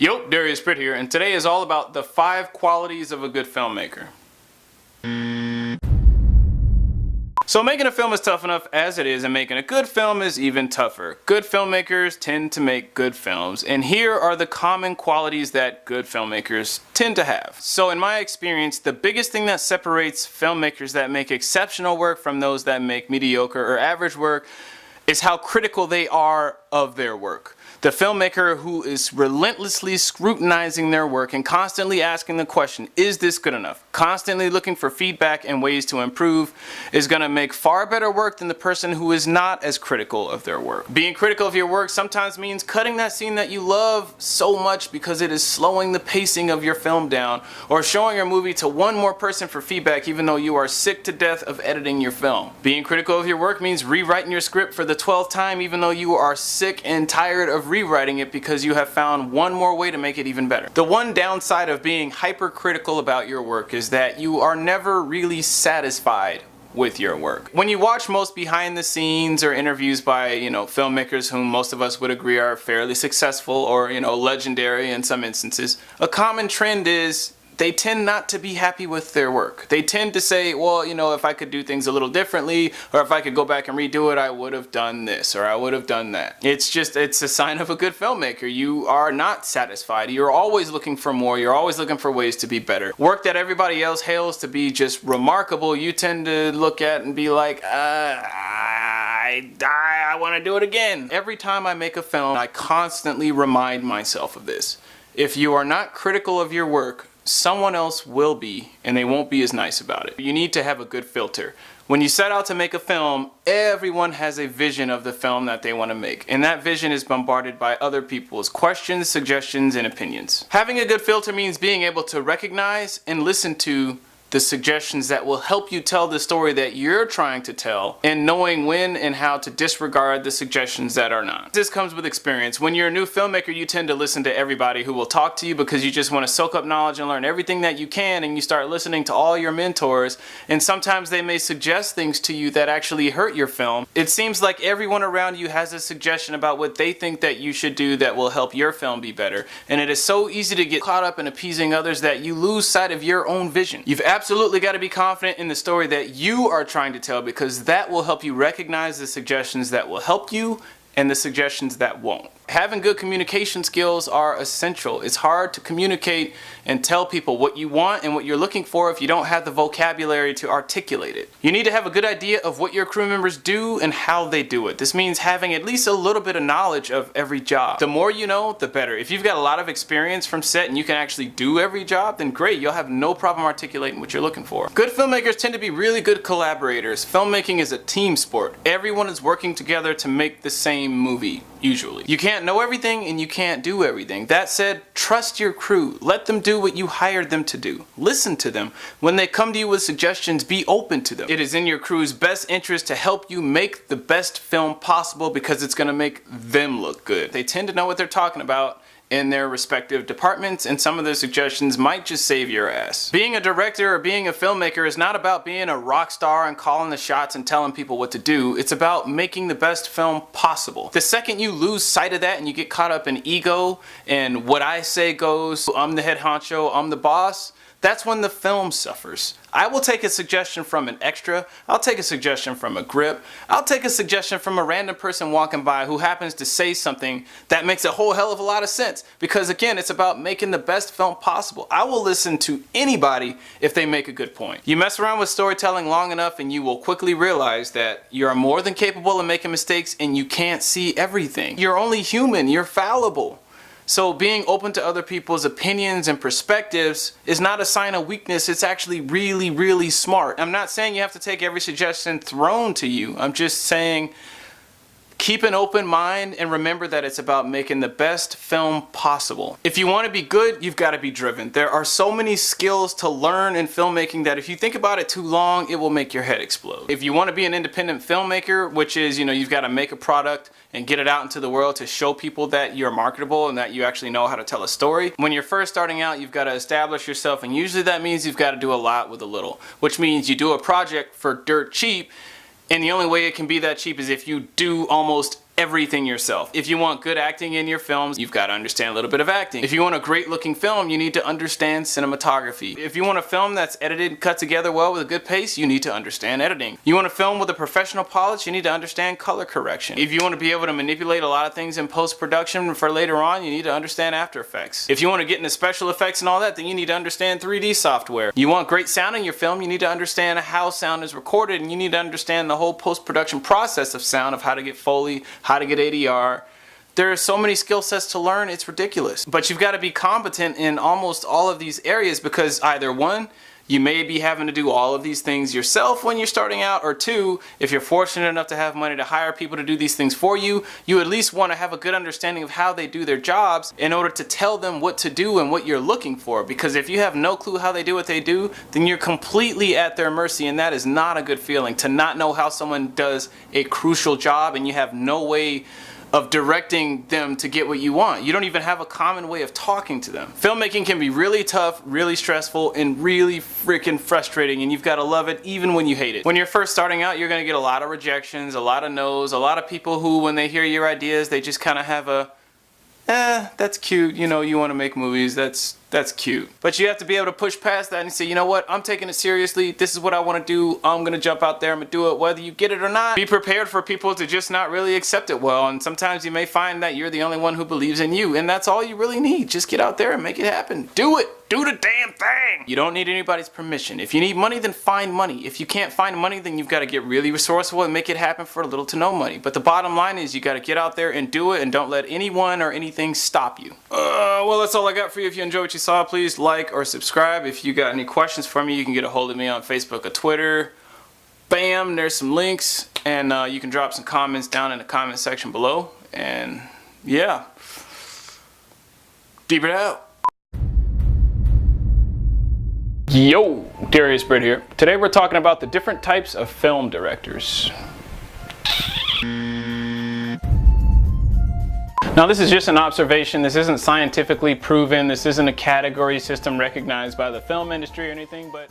Yo, Darius Britt here, and today is all about the 5 qualities of a good filmmaker. So making a film is tough enough as it is, and making a good film is even tougher. Good filmmakers tend to make good films, and here are the common qualities that good filmmakers tend to have. So in my experience, the biggest thing that separates filmmakers that make exceptional work from those that make mediocre or average work is how critical they are of their work. The filmmaker who is relentlessly scrutinizing their work and constantly asking the question, is this good enough? Constantly looking for feedback and ways to improve is going to make far better work than the person who is not as critical of their work. Being critical of your work sometimes means cutting that scene that you love so much because it is slowing the pacing of your film down, or showing your movie to one more person for feedback even though you are sick to death of editing your film. Being critical of your work means rewriting your script for the 12th time even though you are sick and tired of rewriting it because you have found one more way to make it even better. The one downside of being hypercritical about your work is that you are never really satisfied with your work. When you watch most behind the scenes or interviews by, filmmakers whom most of us would agree are fairly successful or, legendary in some instances, a common trend is they tend not to be happy with their work. They tend to say, well, if I could do things a little differently, or if I could go back and redo it, I would have done this, or I would have done that. It's a sign of a good filmmaker. You are not satisfied. You're always looking for more. You're always looking for ways to be better. Work that everybody else hails to be just remarkable, you tend to look at and be like, I want to do it again. Every time I make a film, I constantly remind myself of this. If you are not critical of your work, someone else will be, and they won't be as nice about it. You need to have a good filter. When you set out to make a film, everyone has a vision of the film that they want to make, and that vision is bombarded by other people's questions, suggestions, and opinions. Having a good filter means being able to recognize and listen to the suggestions that will help you tell the story that you're trying to tell, and knowing when and how to disregard the suggestions that are not. This comes with experience. When you're a new filmmaker, you tend to listen to everybody who will talk to you because you just want to soak up knowledge and learn everything that you can, and you start listening to all your mentors, and sometimes they may suggest things to you that actually hurt your film. It seems like everyone around you has a suggestion about what they think that you should do that will help your film be better, and it is so easy to get caught up in appeasing others that you lose sight of your own vision. You've absolutely got to be confident in the story that you are trying to tell, because that will help you recognize the suggestions that will help you and the suggestions that won't. Having good communication skills are essential. It's hard to communicate and tell people what you want and what you're looking for if you don't have the vocabulary to articulate it. You need to have a good idea of what your crew members do and how they do it. This means having at least a little bit of knowledge of every job. The more you know, the better. If you've got a lot of experience from set and you can actually do every job, then great, you'll have no problem articulating what you're looking for. Good filmmakers tend to be really good collaborators. Filmmaking is a team sport. Everyone is working together to make the same movie, usually. You can't know everything and you can't do everything. That said, trust your crew. Let them do what you hired them to do. Listen to them. When they come to you with suggestions, be open to them. It is in your crew's best interest to help you make the best film possible because it's going to make them look good. They tend to know what they're talking about in their respective departments, and some of their suggestions might just save your ass. Being a director or being a filmmaker is not about being a rock star and calling the shots and telling people what to do. It's about making the best film possible. The second you lose sight of that and you get caught up in ego and what I say goes, I'm the head honcho, I'm the boss, that's when the film suffers. I will take a suggestion from an extra, I'll take a suggestion from a grip, I'll take a suggestion from a random person walking by who happens to say something that makes a whole hell of a lot of sense. Because again, it's about making the best film possible. I will listen to anybody if they make a good point. You mess around with storytelling long enough and you will quickly realize that you're more than capable of making mistakes and you can't see everything. You're only human, you're fallible. So being open to other people's opinions and perspectives is not a sign of weakness, it's actually really, really smart. I'm not saying you have to take every suggestion thrown to you. I'm just saying keep an open mind and remember that it's about making the best film possible. If you want to be good, you've got to be driven. There are so many skills to learn in filmmaking that if you think about it too long, it will make your head explode. If you want to be an independent filmmaker, which is, you've got to make a product and get it out into the world to show people that you're marketable and that you actually know how to tell a story. When you're first starting out, you've got to establish yourself, and usually that means you've got to do a lot with a little, which means you do a project for dirt cheap. And the only way it can be that cheap is if you do almost everything yourself. If you want good acting in your films, you've got to understand a little bit of acting. If you want a great looking film, you need to understand cinematography. If you want a film that's edited and cut together well with a good pace, you need to understand editing. You want a film with a professional polish, you need to understand color correction. If you want to be able to manipulate a lot of things in post-production for later on, you need to understand After Effects. If you want to get into special effects and all that, then you need to understand 3D software. You want great sound in your film, you need to understand how sound is recorded, and you need to understand the whole post-production process of sound, of how to get Foley, how to get ADR. There are so many skill sets to learn, it's ridiculous. But you've got to be competent in almost all of these areas, because either one, you may be having to do all of these things yourself when you're starting out, or two, if you're fortunate enough to have money to hire people to do these things for you, you at least want to have a good understanding of how they do their jobs in order to tell them what to do and what you're looking for. Because if you have no clue how they do what they do, then you're completely at their mercy, and that is not a good feeling, to not know how someone does a crucial job and you have no way of directing them to get what you want. You don't even have a common way of talking to them. Filmmaking can be really tough, really stressful, and really freaking frustrating, and you've got to love it even when you hate it. When you're first starting out, you're going to get a lot of rejections, a lot of no's, a lot of people who, when they hear your ideas, they just kind of have a, that's cute, you know, you want to make movies, that's cute. But you have to be able to push past that and say, you know what, I'm taking it seriously, this is what I want to do, I'm going to jump out there, I'm going to do it, whether you get it or not. Be prepared for people to just not really accept it well, and sometimes you may find that you're the only one who believes in you, and that's all you really need. Just get out there and make it happen. Do it! Do the damn thing! You don't need anybody's permission. If you need money, then find money. If you can't find money, then you've got to get really resourceful and make it happen for little to no money. But the bottom line is you got to get out there and do it, and don't let anyone or anything stop you. Well, that's all I got for you. If you enjoyed what you saw, please like or subscribe. If you got any questions for me, you can get a hold of me on Facebook or Twitter. Bam, there's some links, and you can drop some comments down in the comment section below. And yeah, deep it out. Yo, Darius Britt here. Today we're talking about the different types of film directors. Now this is just an observation, this isn't scientifically proven, this isn't a category system recognized by the film industry or anything, but